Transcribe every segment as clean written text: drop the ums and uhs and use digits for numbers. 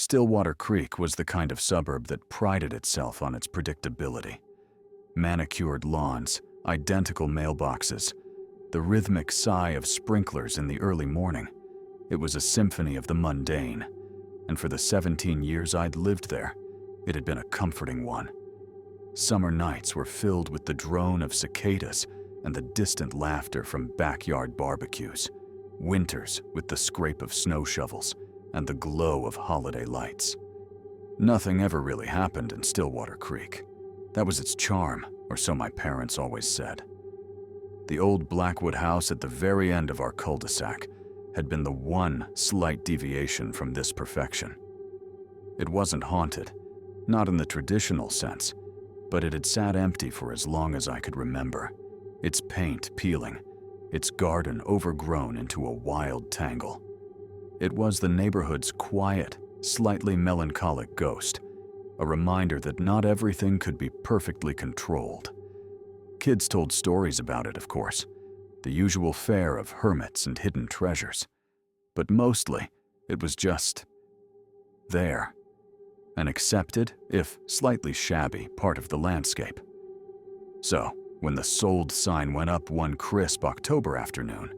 Stillwater Creek was the kind of suburb that prided itself on its predictability. Manicured lawns, identical mailboxes, the rhythmic sigh of sprinklers in the early morning. It was a symphony of the mundane, and for the 17 years I'd lived there, it had been a comforting one. Summer nights were filled with the drone of cicadas and the distant laughter from backyard barbecues. Winters with the scrape of snow shovels and the glow of holiday lights. Nothing ever really happened in Stillwater Creek. That was its charm, or so my parents always said. The old Blackwood house at the very end of our cul-de-sac had been the one slight deviation from this perfection. It wasn't haunted, not in the traditional sense, but it had sat empty for as long as I could remember, its paint peeling, its garden overgrown into a wild tangle. It was the neighborhood's quiet, slightly melancholic ghost, a reminder that not everything could be perfectly controlled. Kids told stories about it, of course, the usual fare of hermits and hidden treasures. But mostly, it was just there, an accepted, if slightly shabby, part of the landscape. So, when the sold sign went up one crisp October afternoon,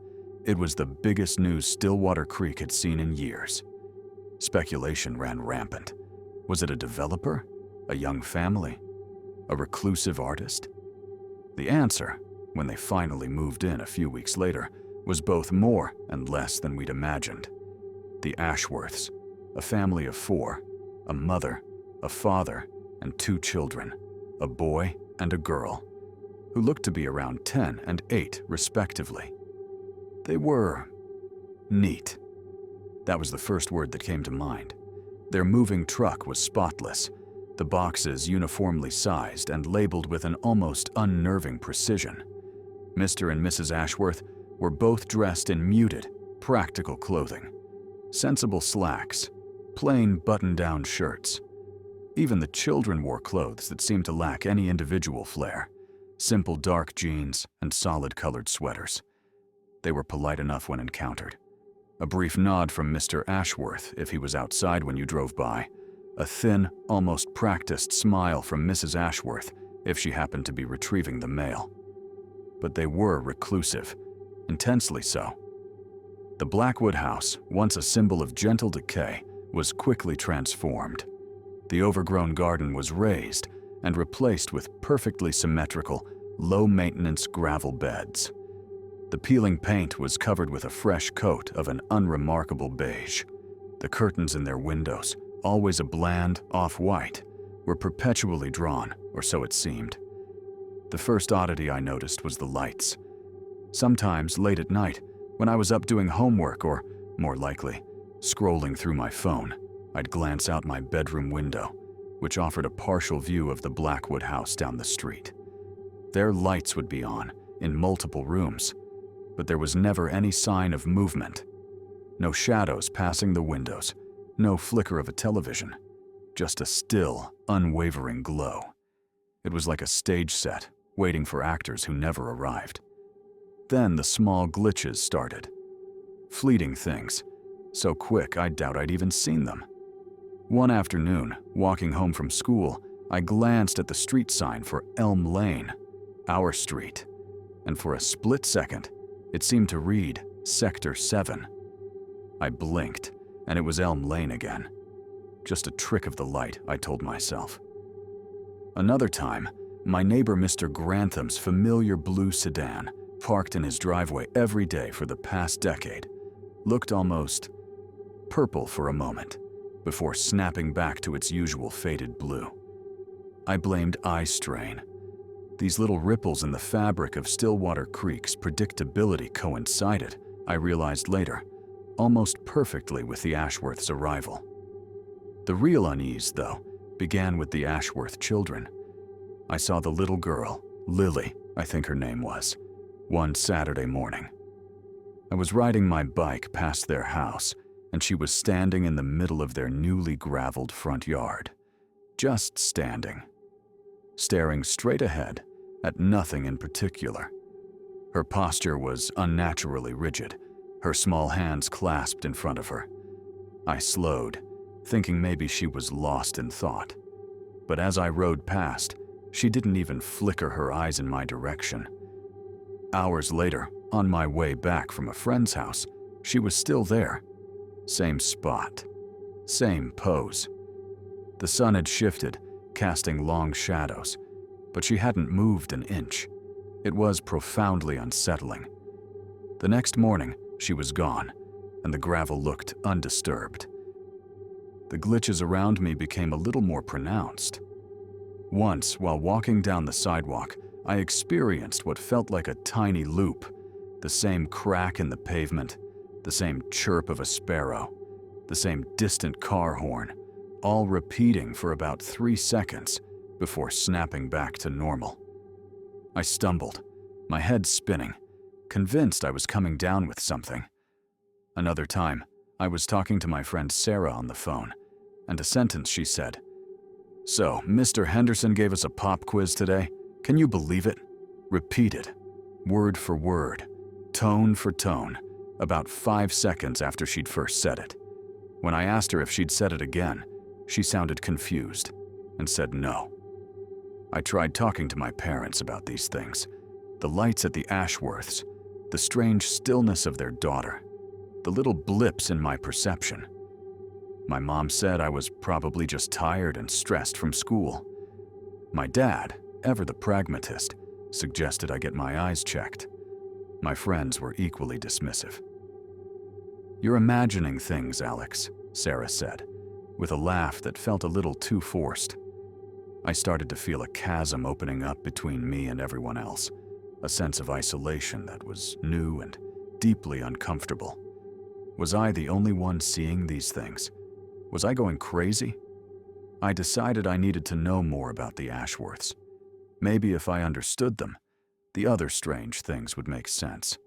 it was the biggest news Stillwater Creek had seen in years. Speculation ran rampant. Was it a developer? A young family? A reclusive artist? The answer, when they finally moved in a few weeks later, was both more and less than we'd imagined. The Ashworths, a family of 4, a mother, a father, and 2 children, a boy and a girl, who looked to be around 10 and 8 respectively. They were neat. That was the first word that came to mind. Their moving truck was spotless, the boxes uniformly sized and labeled with an almost unnerving precision. Mr. and Mrs. Ashworth were both dressed in muted, practical clothing. Sensible slacks, plain button-down shirts. Even the children wore clothes that seemed to lack any individual flair. Simple dark jeans and solid-colored sweaters. They were polite enough when encountered. A brief nod from Mr. Ashworth if he was outside when you drove by. A thin, almost practiced smile from Mrs. Ashworth if she happened to be retrieving the mail. But they were reclusive, intensely so. The Blackwood house, once a symbol of gentle decay, was quickly transformed. The overgrown garden was raised and replaced with perfectly symmetrical, low-maintenance gravel beds. The peeling paint was covered with a fresh coat of an unremarkable beige. The curtains in their windows, always a bland off-white, were perpetually drawn, or so it seemed. The first oddity I noticed was the lights. Sometimes late at night, when I was up doing homework or, more likely, scrolling through my phone, I'd glance out my bedroom window, which offered a partial view of the Blackwood house down the street. Their lights would be on, in multiple rooms, but there was never any sign of movement. No shadows passing the windows, no flicker of a television, just a still, unwavering glow. It was like a stage set, waiting for actors who never arrived. Then the small glitches started. Fleeting things, so quick I doubt I'd even seen them. One afternoon, walking home from school, I glanced at the street sign for Elm Lane, our street, and for a split second, it seemed to read Sector 7. I blinked, and it was Elm Lane again. Just a trick of the light, I told myself. Another time, my neighbor Mr. Grantham's familiar blue sedan, parked in his driveway every day for the past decade, looked almost purple for a moment, before snapping back to its usual faded blue. I blamed eye strain. These little ripples in the fabric of Stillwater Creek's predictability coincided, I realized later, almost perfectly with the Ashworths' arrival. The real unease, though, began with the Ashworth children. I saw the little girl, Lily, I think her name was, one Saturday morning. I was riding my bike past their house, and she was standing in the middle of their newly graveled front yard. Just standing. Staring straight ahead, at nothing in particular. Her posture was unnaturally rigid, her small hands clasped in front of her. I slowed, thinking maybe she was lost in thought. But as I rode past, she didn't even flicker her eyes in my direction. Hours later, on my way back from a friend's house, she was still there. Same spot. Same pose. The sun had shifted, casting long shadows, but she hadn't moved an inch. It was profoundly unsettling. The next morning, she was gone, and the gravel looked undisturbed. The glitches around me became a little more pronounced. Once, while walking down the sidewalk, I experienced what felt like a tiny loop, the same crack in the pavement, the same chirp of a sparrow, the same distant car horn, all repeating for about 3 seconds before snapping back to normal. I stumbled, my head spinning, convinced I was coming down with something. Another time, I was talking to my friend Sarah on the phone, and a sentence she said, "So, Mr. Henderson gave us a pop quiz today. Can you believe it?" Repeated, word for word, tone for tone, about 5 seconds after she'd first said it. When I asked her if she'd said it again, she sounded confused and said no. I tried talking to my parents about these things, the lights at the Ashworths, the strange stillness of their daughter, the little blips in my perception. My mom said I was probably just tired and stressed from school. My dad, ever the pragmatist, suggested I get my eyes checked. My friends were equally dismissive. "You're imagining things, Alex," Sarah said, with a laugh that felt a little too forced. I started to feel a chasm opening up between me and everyone else, a sense of isolation that was new and deeply uncomfortable. Was I the only one seeing these things? Was I going crazy? I decided I needed to know more about the Ashworths. Maybe if I understood them, the other strange things would make sense.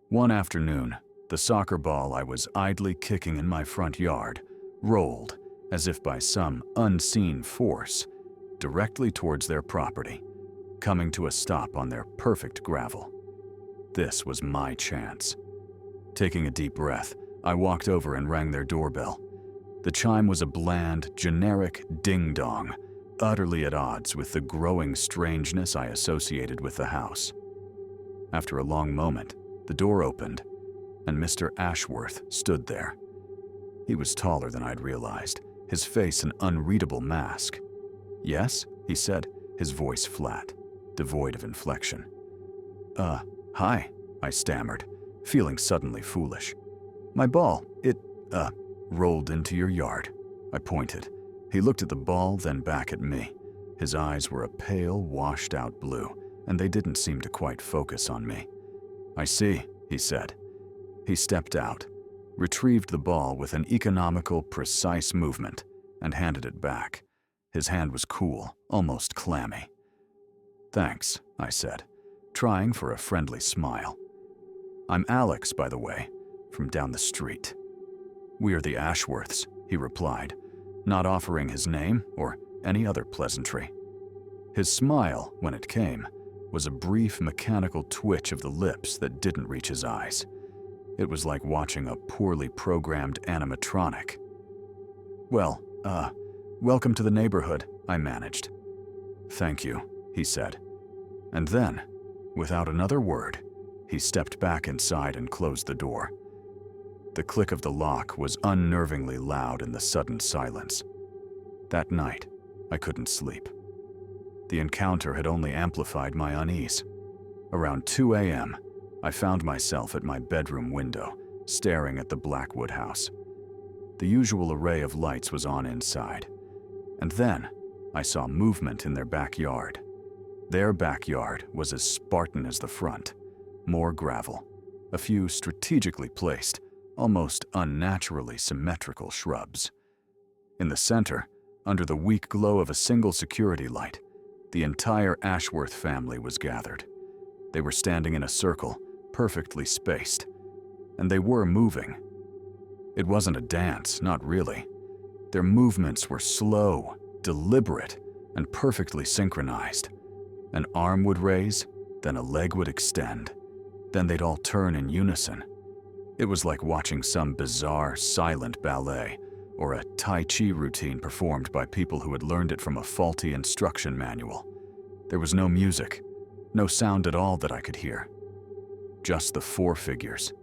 One afternoon, the soccer ball I was idly kicking in my front yard rolled, as if by some unseen force, directly towards their property, coming to a stop on their perfect gravel. This was my chance. Taking a deep breath, I walked over and rang their doorbell. The chime was a bland, generic ding-dong, utterly at odds with the growing strangeness I associated with the house. After a long moment, the door opened, and Mr. Ashworth stood there. He was taller than I'd realized, his face an unreadable mask. "Yes?" he said, his voice flat, devoid of inflection. Hi," I stammered, feeling suddenly foolish. "My ball, it, rolled into your yard." I pointed. He looked at the ball, then back at me. His eyes were a pale, washed-out blue, and they didn't seem to quite focus on me. "I see," he said. He stepped out, retrieved the ball with an economical, precise movement, and handed it back. His hand was cool, almost clammy. "Thanks," I said, trying for a friendly smile. "I'm Alex, by the way, from down the street." "We are the Ashworths," he replied, not offering his name or any other pleasantry. His smile, when it came, was a brief mechanical twitch of the lips that didn't reach his eyes. It was like watching a poorly programmed animatronic. "Well, welcome to the neighborhood," I managed. "Thank you," he said. And then, without another word, he stepped back inside and closed the door. The click of the lock was unnervingly loud in the sudden silence. That night, I couldn't sleep. The encounter had only amplified my unease. Around 2 a.m., I found myself at my bedroom window, staring at the Blackwood house. The usual array of lights was on inside. And then, I saw movement in their backyard. Their backyard was as Spartan as the front. More gravel, a few strategically placed, almost unnaturally symmetrical shrubs. In the center, under the weak glow of a single security light, the entire Ashworth family was gathered. They were standing in a circle, perfectly spaced, and they were moving. It wasn't a dance, not really. Their movements were slow, deliberate, and perfectly synchronized. An arm would raise, then a leg would extend. Then they'd all turn in unison. It was like watching some bizarre, silent ballet, or a Tai Chi routine performed by people who had learned it from a faulty instruction manual. There was no music, no sound at all that I could hear. Just the four figures,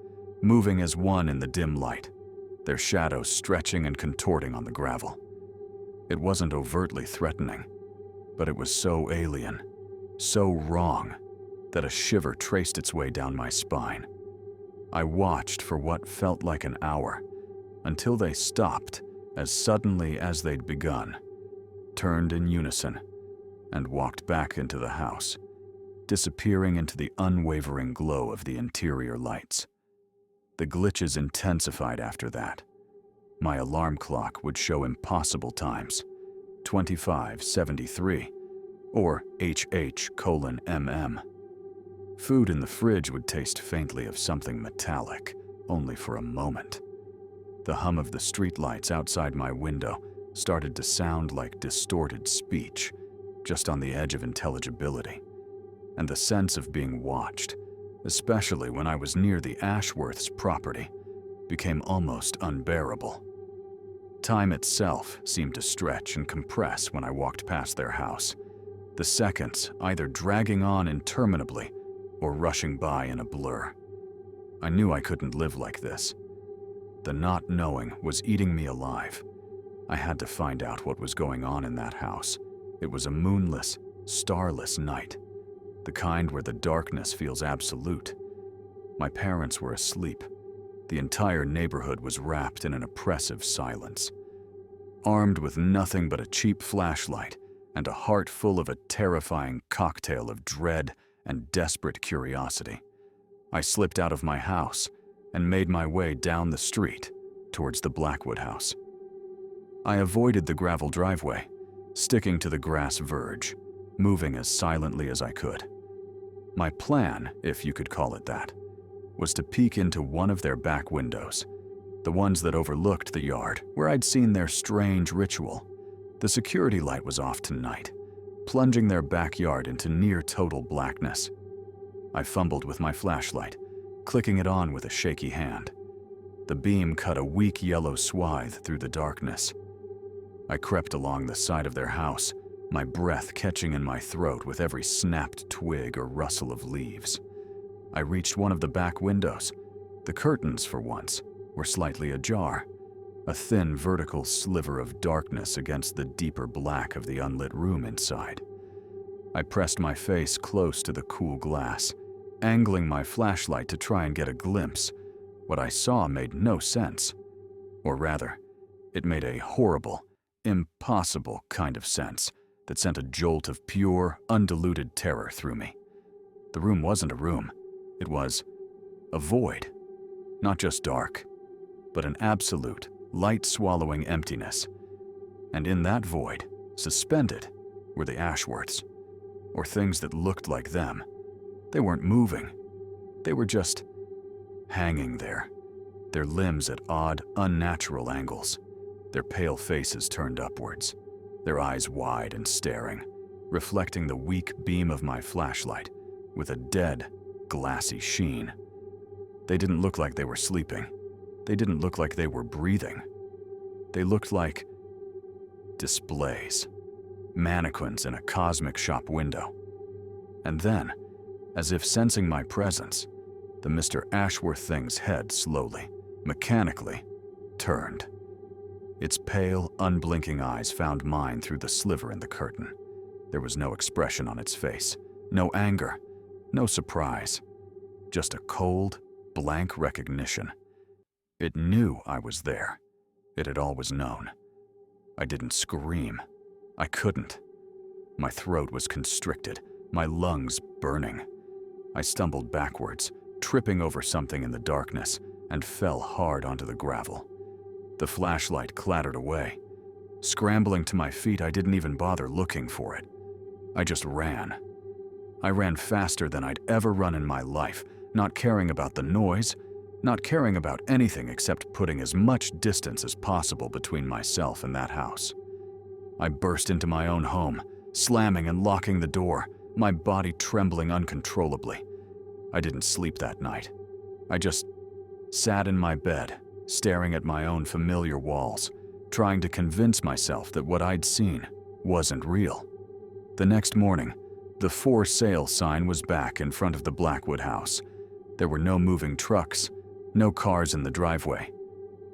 moving as one in the dim light, their shadows stretching and contorting on the gravel. It wasn't overtly threatening, but it was so alien, so wrong, that a shiver traced its way down my spine. I watched for what felt like an hour, until they stopped as suddenly as they'd begun, turned in unison, and walked back into the house, disappearing into the unwavering glow of the interior lights. The glitches intensified after that. My alarm clock would show impossible times, 2573, or HH:MM. Food in the fridge would taste faintly of something metallic, only for a moment. The hum of the streetlights outside my window started to sound like distorted speech, just on the edge of intelligibility. And the sense of being watched, especially when I was near the Ashworths' property, became almost unbearable. Time itself seemed to stretch and compress when I walked past their house, the seconds either dragging on interminably or rushing by in a blur. I knew I couldn't live like this. The not knowing was eating me alive. I had to find out what was going on in that house. It was a moonless, starless night, the kind where the darkness feels absolute. My parents were asleep. The entire neighborhood was wrapped in an oppressive silence. Armed with nothing but a cheap flashlight and a heart full of a terrifying cocktail of dread and desperate curiosity, I slipped out of my house and made my way down the street towards the Blackwood house. I avoided the gravel driveway, sticking to the grass verge, moving as silently as I could. My plan, if you could call it that, was to peek into one of their back windows, the ones that overlooked the yard where I'd seen their strange ritual. The security light was off tonight, plunging their backyard into near total blackness. I fumbled with my flashlight, clicking it on with a shaky hand. The beam cut a weak yellow swath through the darkness. I crept along the side of their house, my breath catching in my throat with every snapped twig or rustle of leaves. I reached one of the back windows. The curtains, for once, were slightly ajar, a thin vertical sliver of darkness against the deeper black of the unlit room inside. I pressed my face close to the cool glass, angling my flashlight to try and get a glimpse. What I saw made no sense. Or rather, it made a horrible, impossible kind of sense that sent a jolt of pure, undiluted terror through me. The room wasn't a room. It was a void. Not just dark, but an absolute, light-swallowing emptiness. And in that void, suspended, were the Ashworths, or things that looked like them. They weren't moving. They were just hanging there, their limbs at odd, unnatural angles, their pale faces turned upwards, their eyes wide and staring, reflecting the weak beam of my flashlight with a dead, glassy sheen. They didn't look like they were sleeping. They didn't look like they were breathing. They looked like displays, mannequins in a cosmic shop window. And then, as if sensing my presence, the Mr. Ashworth thing's head slowly, mechanically, turned. Its pale, unblinking eyes found mine through the sliver in the curtain. There was no expression on its face, no anger, no surprise, just a cold, blank recognition. It knew I was there. It had always known. I didn't scream. I couldn't. My throat was constricted, my lungs burning. I stumbled backwards, tripping over something in the darkness, and fell hard onto the gravel. The flashlight clattered away. Scrambling to my feet, I didn't even bother looking for it. I just ran. I ran faster than I'd ever run in my life, not caring about the noise, not caring about anything except putting as much distance as possible between myself and that house. I burst into my own home, slamming and locking the door, my body trembling uncontrollably. I didn't sleep that night. I just sat in my bed, staring at my own familiar walls, trying to convince myself that what I'd seen wasn't real. The next morning, the for sale sign was back in front of the Blackwood house. There were no moving trucks, no cars in the driveway.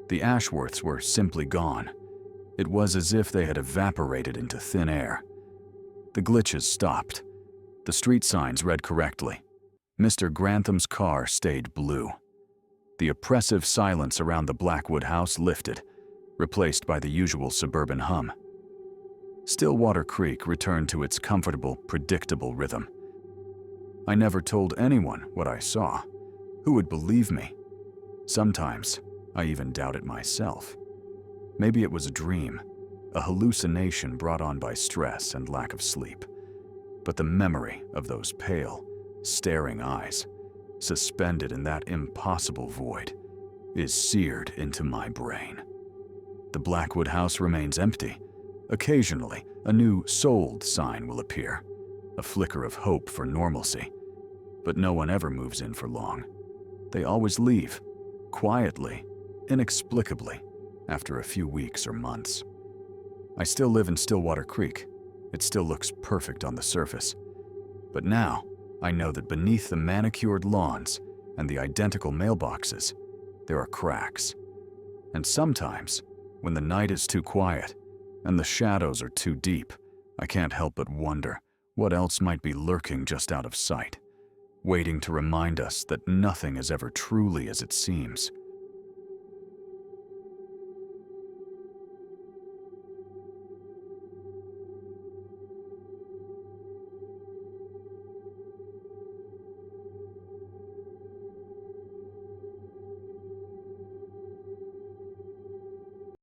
The Ashworths were simply gone. It was as if they had evaporated into thin air. The glitches stopped. The street signs read correctly. Mr. Grantham's car stayed blue. The oppressive silence around the Blackwood house lifted, replaced by the usual suburban hum. Stillwater Creek returned to its comfortable, predictable rhythm. I never told anyone what I saw. Who would believe me? Sometimes, I even doubted myself. Maybe it was a dream, a hallucination brought on by stress and lack of sleep. But the memory of those pale, staring eyes, suspended in that impossible void, is seared into my brain. The Blackwood house remains empty. Occasionally, a new "sold" sign will appear, a flicker of hope for normalcy. But no one ever moves in for long. They always leave, quietly, inexplicably, after a few weeks or months. I still live in Stillwater Creek. It still looks perfect on the surface. But now, I know that beneath the manicured lawns and the identical mailboxes, there are cracks. And sometimes, when the night is too quiet and the shadows are too deep, I can't help but wonder what else might be lurking just out of sight, waiting to remind us that nothing is ever truly as it seems.